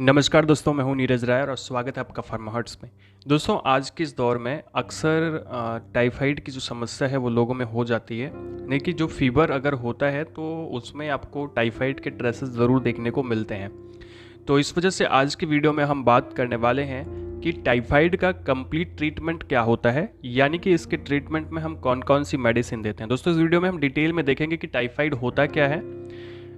नमस्कार दोस्तों, मैं हूं नीरज राय और स्वागत है आपका फार्माहर्ट्स में। दोस्तों, आज के इस दौर में अक्सर टाइफाइड की जो समस्या है वो लोगों में हो जाती है। यानी कि जो फीवर अगर होता है तो उसमें आपको टाइफाइड के ट्रेसेस ज़रूर देखने को मिलते हैं। तो इस वजह से आज की वीडियो में हम बात करने वाले हैं कि टाइफाइड का कंप्लीट ट्रीटमेंट क्या होता है, यानी कि इसके ट्रीटमेंट में हम कौन कौन सी मेडिसिन देते हैं। दोस्तों, इस वीडियो में हम डिटेल में देखेंगे कि टाइफाइड होता क्या है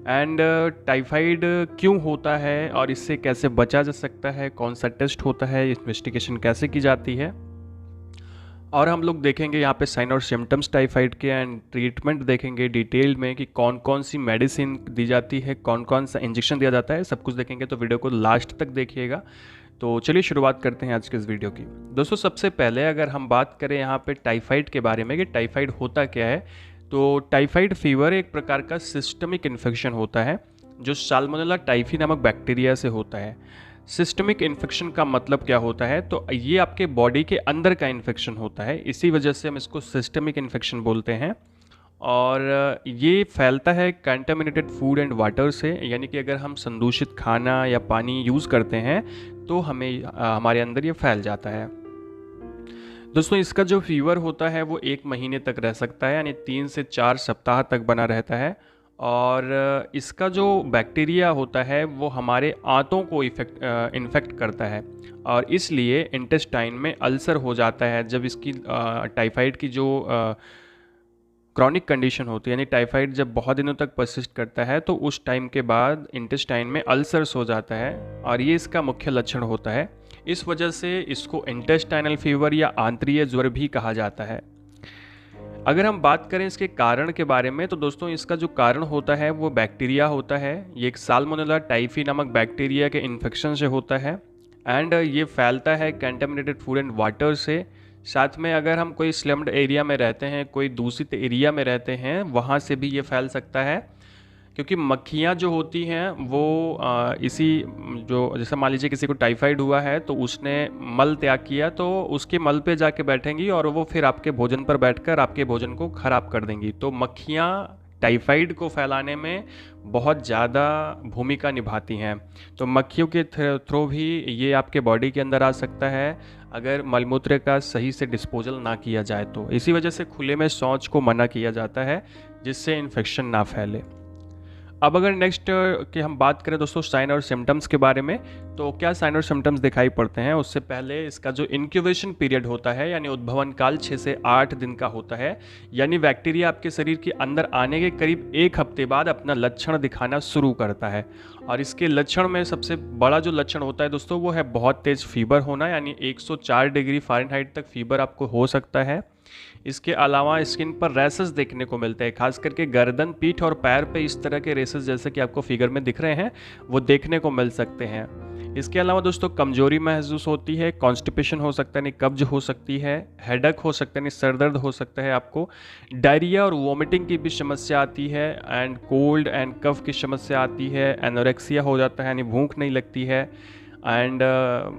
एंड टाइफाइड क्यों होता है और इससे कैसे बचा जा सकता है, कौन सा टेस्ट होता है, इन्वेस्टिगेशन कैसे की जाती है। और हम लोग देखेंगे यहाँ पे साइन और सिम्टम्स टाइफाइड के एंड ट्रीटमेंट देखेंगे डिटेल में कि कौन कौन सी मेडिसिन दी जाती है, कौन कौन सा इंजेक्शन दिया जाता है, सब कुछ देखेंगे। तो वीडियो को लास्ट तक देखिएगा। तो चलिए शुरुआत करते हैं आज के इस वीडियो की। दोस्तों, सबसे पहले अगर हम बात करें यहाँ पे टाइफाइड के बारे में कि टाइफाइड होता क्या है, तो टाइफाइड फीवर एक प्रकार का सिस्टमिक इन्फेक्शन होता है जो साल्मोनेला टाइफी नामक बैक्टीरिया से होता है। सिस्टमिक इन्फेक्शन का मतलब क्या होता है, तो ये आपके बॉडी के अंदर का इन्फेक्शन होता है, इसी वजह से हम इसको सिस्टमिक इन्फेक्शन बोलते हैं। और ये फैलता है कंटामिनेटेड फूड एंड वाटर से, यानी कि अगर हम संदूषित खाना या पानी यूज़ करते हैं तो हमें हमारे अंदर ये फैल जाता है। दोस्तों, इसका जो फीवर होता है वो 1 महीने तक रह सकता है, यानी 3 से 4 सप्ताह तक बना रहता है। और इसका जो बैक्टीरिया होता है वो हमारे आंतों को इन्फेक्ट करता है और इसलिए इंटेस्टाइन में अल्सर हो जाता है। जब इसकी टाइफाइड की जो क्रॉनिक कंडीशन होती है, यानी टाइफाइड जब बहुत दिनों तक परसिस्ट करता है तो उस टाइम के बाद इंटेस्टाइन में अल्सर्स हो जाता है और ये इसका मुख्य लक्षण होता है। इस वजह से इसको इंटेस्टाइनल फीवर या आंत्रिय ज्वर भी कहा जाता है। अगर हम बात करें इसके कारण के बारे में, तो दोस्तों इसका जो कारण होता है वो बैक्टीरिया होता है। ये एक साल्मोनेला टाइफी नामक बैक्टीरिया के इन्फेक्शन से होता है एंड ये फैलता है कंटेमिनेटेड फूड एंड वाटर से। साथ में अगर हम कोई स्लम्ड एरिया में रहते हैं, कोई दूषित एरिया में रहते हैं, वहाँ से भी ये फैल सकता है। क्योंकि मक्खियाँ जो होती हैं वो इसी जो जैसे मान लीजिए किसी को टाइफाइड हुआ है तो उसने मल त्याग किया, तो उसके मल पे जाके बैठेंगी और वो फिर आपके भोजन पर बैठकर आपके भोजन को ख़राब कर देंगी। तो मक्खियाँ टाइफाइड को फैलाने में बहुत ज़्यादा भूमिका निभाती हैं। तो मक्खियों के थ्रू भी ये आपके बॉडी के अंदर आ सकता है अगर मलमूत्र का सही से डिस्पोजल ना किया जाए तो। इसी वजह से खुले में शौच को मना किया जाता है जिससे इन्फेक्शन ना फैले। अब अगर नेक्स्ट की हम बात करें दोस्तों साइन और सिम्टम्स के बारे में, तो क्या साइन और सिम्टम्स दिखाई पड़ते हैं उससे पहले इसका जो इंक्यूबेशन पीरियड होता है, यानी उद्भवन काल 6 से 8 दिन का होता है। यानी बैक्टीरिया आपके शरीर के अंदर आने के करीब 1 हफ्ते बाद अपना लक्षण दिखाना शुरू करता है। और इसके लक्षण में सबसे बड़ा जो लक्षण होता है दोस्तों वो है बहुत तेज़ फीवर होना, यानी 104 डिग्री फ़ारेनहाइट तक फीवर आपको हो सकता है। इसके अलावा स्किन पर रैसेस देखने को मिलते हैं, खास करके गर्दन, पीठ और पैर पे इस तरह के रेसेस जैसे कि आपको फिगर में दिख रहे हैं वो देखने को मिल सकते हैं। इसके अलावा दोस्तों कमजोरी महसूस होती है, कॉन्स्टिपेशन हो सकता है, नहीं कब्ज हो सकती है, हेडेक हो सकता है, नहीं सर दर्द हो सकता है आपको, डायरिया और वोमिटिंग की भी समस्या आती है एंड कोल्ड एंड कफ की समस्या आती है, एनोरेक्सिया हो जाता है यानी भूख नहीं लगती है एंड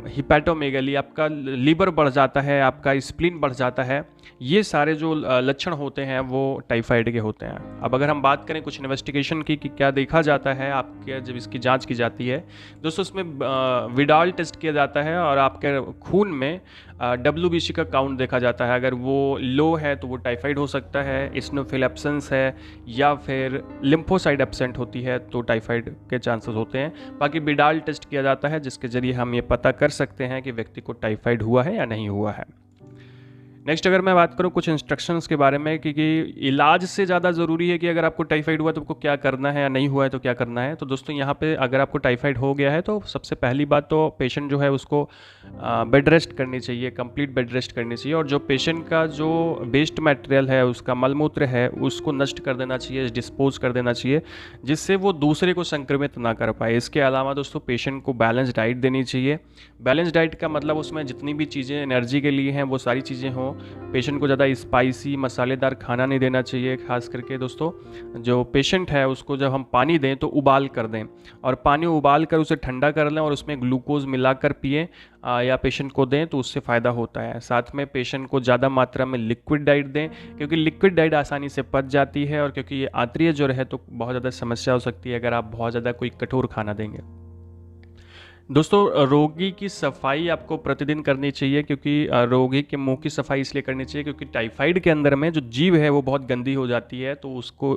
हिपैटोमेगली, आपका लीवर बढ़ जाता है, आपका स्प्लीन बढ़ जाता है। ये सारे जो लक्षण होते हैं वो टाइफाइड के होते हैं। अब अगर हम बात करें कुछ इन्वेस्टिगेशन की कि क्या देखा जाता है आपके जब इसकी जांच की जाती है, दोस्तों उसमें विडाल टेस्ट किया जाता है और आपके खून में WBC का काउंट देखा जाता है। अगर वो लो है तो वो टाइफाइड हो सकता है, इस्नोफिल एब्सेंस है या फिर लिम्फोसाइट एब्सेंट होती है तो टाइफाइड के चांसेस होते हैं। बाकी विडाल टेस्ट किया जाता है जिसके जरिए हम ये पता कर सकते हैं कि व्यक्ति को टाइफाइड हुआ है या नहीं हुआ है। नेक्स्ट अगर मैं बात करूँ कुछ इंस्ट्रक्शंस के बारे में कि इलाज से ज़्यादा ज़रूरी है कि अगर आपको टाइफाइड हुआ तो आपको क्या करना है या नहीं हुआ है तो क्या करना है, तो दोस्तों यहाँ पे अगर आपको टाइफाइड हो गया है तो सबसे पहली बात तो पेशेंट जो है उसको बेड रेस्ट करनी चाहिए, कंप्लीट बेड रेस्ट करनी चाहिए। और जो पेशेंट का जो वेस्ट मटेरियल है, उसका मलमूत्र है, उसको नष्ट कर देना चाहिए, डिस्पोज कर देना चाहिए, जिससे वो दूसरे को संक्रमित ना कर पाए। इसके अलावा दोस्तों पेशेंट को बैलेंस डाइट देनी चाहिए। बैलेंस डाइट का मतलब उसमें जितनी भी चीज़ें एनर्जी के लिए हैं वो सारी चीज़ें हों। पेशेंट को ज़्यादा स्पाइसी मसालेदार खाना नहीं देना चाहिए। खास करके दोस्तों जो पेशेंट है उसको जब हम पानी दें तो उबाल कर दें और पानी उबाल कर उसे ठंडा कर लें और उसमें ग्लूकोज मिलाकर पिएं या पेशेंट को दें तो उससे फ़ायदा होता है। साथ में पेशेंट को ज़्यादा मात्रा में लिक्विड डाइट दें, क्योंकि लिक्विड डाइट आसानी से पच जाती है और क्योंकि ये आंतरिक ज्वर है तो बहुत ज़्यादा समस्या हो सकती है अगर आप बहुत ज़्यादा कोई कठोर खाना देंगे। दोस्तों रोगी की सफाई आपको प्रतिदिन करनी चाहिए, क्योंकि रोगी के मुंह की सफाई इसलिए करनी चाहिए क्योंकि टाइफाइड के अंदर में जो जीभ है वो बहुत गंदी हो जाती है, तो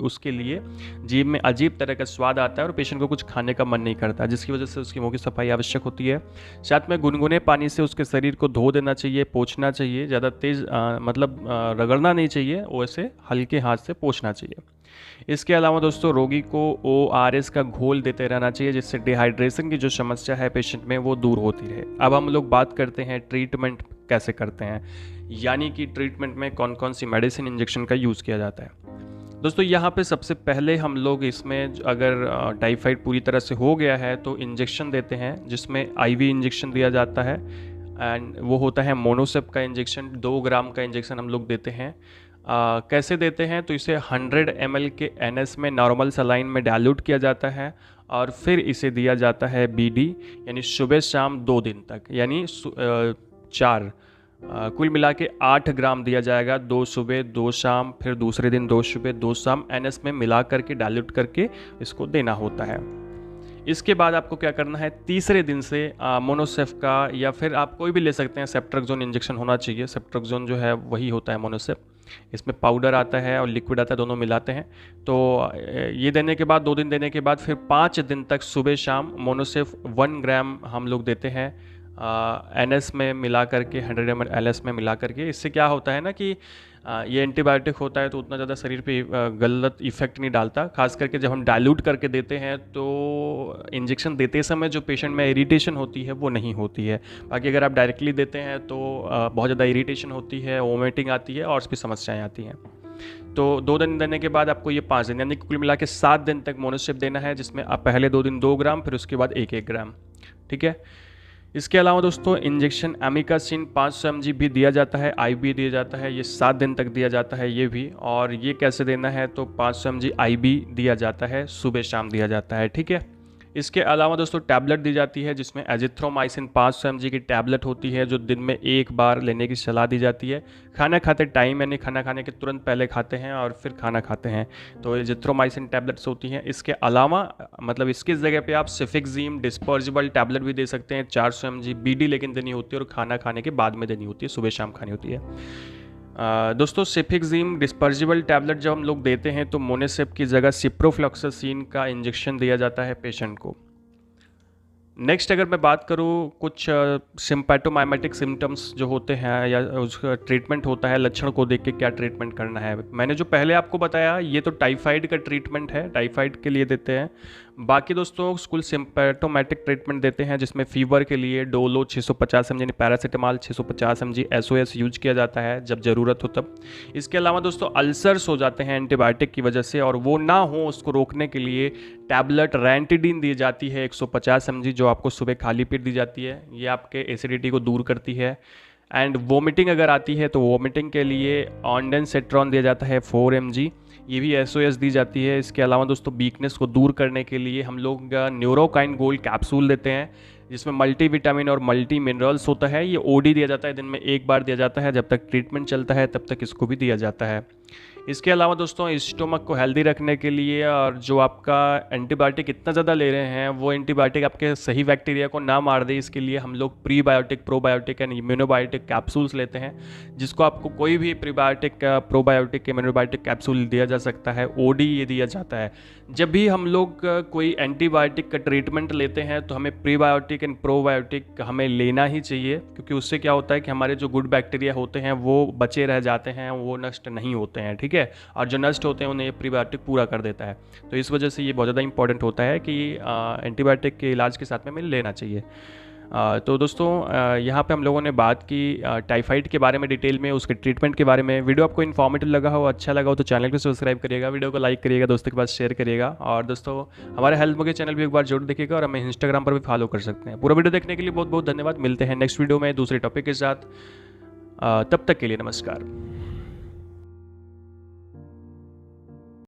उसके लिए जीभ में अजीब तरह का स्वाद आता है और पेशेंट को कुछ खाने का मन नहीं करता, जिसकी वजह से उसकी मुंह की सफाई आवश्यक होती है। साथ में गुनगुने पानी से उसके शरीर को धो देना चाहिए, पोंछना चाहिए, ज़्यादा तेज़ रगड़ना नहीं चाहिए, वैसे हल्के हाथ से पोंछना चाहिए। इसके अलावा दोस्तों रोगी को ORS का घोल देते रहना चाहिए, जिससे डिहाइड्रेशन की जो समस्या है पेशेंट में वो दूर होती रहे। अब हम लोग बात करते हैं ट्रीटमेंट कैसे करते हैं, यानी कि ट्रीटमेंट में कौन कौन सी मेडिसिन इंजेक्शन का यूज़ किया जाता है। दोस्तों यहाँ पे सबसे पहले हम लोग इसमें अगर टाइफाइड पूरी तरह से हो गया है तो इंजेक्शन देते हैं, जिसमें IV इंजेक्शन दिया जाता है, एंड वो होता है मोनोसेप का इंजेक्शन। 2 ग्राम का इंजेक्शन हम लोग देते हैं। कैसे देते हैं, तो इसे 100 ml के NS में नॉर्मल सलाइन में डाइल्यूट किया जाता है और फिर इसे दिया जाता है BD, यानी सुबह शाम 2 दिन तक, यानी 4 कुल मिला के 8 ग्राम दिया जाएगा। 2 सुबह 2 शाम, फिर दूसरे दिन 2 सुबह 2 शाम NS में मिला करके डाइल्यूट करके इसको देना होता है। इसके बाद आपको क्या करना है, तीसरे दिन से मोनोसेफ का या फिर आप कोई भी ले सकते हैं, सेप्ट्रोक्सोन इंजेक्शन होना चाहिए। सेप्ट्रोक्सोन जो है वही होता है मोनोसेफ। इसमें पाउडर आता है और लिक्विड आता है, दोनों मिलाते हैं। तो ये देने के बाद 2 दिन देने के बाद फिर 5 दिन तक सुबह शाम मोनोसेफ 1 ग्राम हम लोग देते हैं NS में मिला करके, 100 ml LS में मिला करके। इससे क्या होता है ना कि ये एंटीबायोटिक होता है तो उतना ज़्यादा शरीर पे गलत इफेक्ट नहीं डालता। खास करके जब हम डाइल्यूट करके देते हैं तो इंजेक्शन देते समय जो पेशेंट में इरिटेशन होती है वो नहीं होती है। बाकी अगर आप डायरेक्टली देते हैं तो बहुत ज़्यादा इरिटेशन होती है, वोमिटिंग आती है और भी समस्याएं आती हैं। तो 2 दिन देने के बाद आपको ये 5 दिन यानी कुल मिला के 7 दिन तक मोनोसेप देना है, जिसमें आप पहले 2 दिन 2 ग्राम, फिर उसके बाद 1-1 ग्राम। ठीक है। इसके अलावा दोस्तों इंजेक्शन एमिकासिन 500 mg भी दिया जाता है, IV दिया जाता है, ये 7 दिन तक दिया जाता है ये भी। और ये कैसे देना है, तो 500 mg IV दिया जाता है, सुबह शाम दिया जाता है। ठीक है। इसके अलावा दोस्तों टैबलेट दी जाती है, जिसमें एजिथ्रोमाइसिन 500 mg की टैबलेट होती है, जो दिन में 1 बार लेने की सलाह दी जाती है। खाना खाते टाइम, यानी खाना खाने के तुरंत पहले खाते हैं और फिर खाना खाते हैं, तो एजिथ्रोमाइसिन टैबलेट्स होती हैं। इसके अलावा इसकी जगह पे आप सिफिक्जीम डिस्पर्जिबल टैबलेट भी दे सकते हैं, 400 mg BD लेकिन देनी होती है और खाना खाने के बाद में देनी होती है, सुबह शाम खानी होती है। दोस्तों सिफिक्जीम डिस्पर्जिबल टैबलेट जब हम लोग देते हैं तो मोनेसेप की जगह सिप्रोफ्लॉक्सासिन का इंजेक्शन दिया जाता है पेशेंट को। नेक्स्ट अगर मैं बात करूँ कुछ सिम्पैटोमाइमेटिक सिम्टम्स जो होते हैं या उसका ट्रीटमेंट होता है, लक्षण को देख के क्या ट्रीटमेंट करना है। मैंने जो पहले आपको बताया ये तो टाइफाइड का ट्रीटमेंट है, टाइफाइड के लिए देते हैं। बाकी दोस्तों कुल सिम्पैटोमेटिक ट्रीटमेंट देते हैं, जिसमें फीवर के लिए Dolo 650 mg, paracetamol 650 mg SOS use किया जाता है जब ज़रूरत हो तब। इसके अलावा दोस्तों अल्सर्स हो जाते हैं एंटीबायोटिक की वजह से, और वो ना हो उसको रोकने के लिए टैबलेट रैंटिडीन दी जाती है 150 mg, जो आपको सुबह खाली पेट दी जाती है। ये आपके एसिडिटी को दूर करती है। एंड वोमिटिंग अगर आती है तो वोमिटिंग के लिए ऑन्डेंसेट्रॉन दिया जाता है 4 mg, ये भी SOS दी जाती है। इसके अलावा दोस्तों वीकनेस को दूर करने के लिए हम लोग न्यूरोकाइन गोल्ड कैप्सूल देते हैं, जिसमें मल्टी विटामिन और मल्टी मिनरल्स होता है। ये OD दिया जाता है, दिन में 1 बार दिया जाता है, जब तक ट्रीटमेंट चलता है तब तक इसको भी दिया जाता है। इसके अलावा दोस्तों स्टोमक को हेल्दी रखने के लिए, और जो आपका एंटीबायोटिक इतना ज़्यादा ले रहे हैं वो एंटीबायोटिक आपके सही बैक्टीरिया को ना मार दे, इसके लिए हम लोग प्रीबायोटिक, प्रोबायोटिक एंड इम्यूनोबायोटिक कैप्सूल्स लेते हैं, जिसको आपको कोई भी प्रीबायोटिक, प्रोबायोटिक, इम्यूनोबायोटिक कैप्सूल दिया जा सकता है। OD ये दिया जाता है। जब भी हम लोग कोई एंटीबायोटिक का ट्रीटमेंट लेते हैं तो हमें प्रीबायोटिक एंड प्रोबायोटिक हमें लेना ही चाहिए, क्योंकि उससे क्या होता है कि हमारे जो गुड बैक्टीरिया होते हैं वो बचे रह जाते हैं, वो नष्ट नहीं होते हैं। ठीक है। और जो नष्ट होते हैं उन्हें ये प्रीबायोटिक पूरा कर देता है। तो इस वजह से ये बहुत ज़्यादा इंपॉर्टेंट होता है कि एंटीबायोटिक के इलाज के साथ में हमें लेना चाहिए। तो दोस्तों यहाँ पे हम लोगों ने बात की टाइफाइड के बारे में डिटेल में, उसके ट्रीटमेंट के बारे में। वीडियो आपको इन्फॉर्मेटिव लगा हो, अच्छा लगा हो तो चैनल को सब्सक्राइब करिएगा, वीडियो को लाइक करिएगा, दोस्तों के पास शेयर करिएगा। और दोस्तों हमारे हेल्थ मगे चैनल भी एक बार जरूर देखिएगा, और हमें इंस्टाग्राम पर भी फॉलो कर सकते हैं। पूरा वीडियो देखने के लिए बहुत बहुत धन्यवाद। मिलते हैं नेक्स्ट वीडियो में दूसरे टॉपिक के साथ। तब तक के लिए नमस्कार।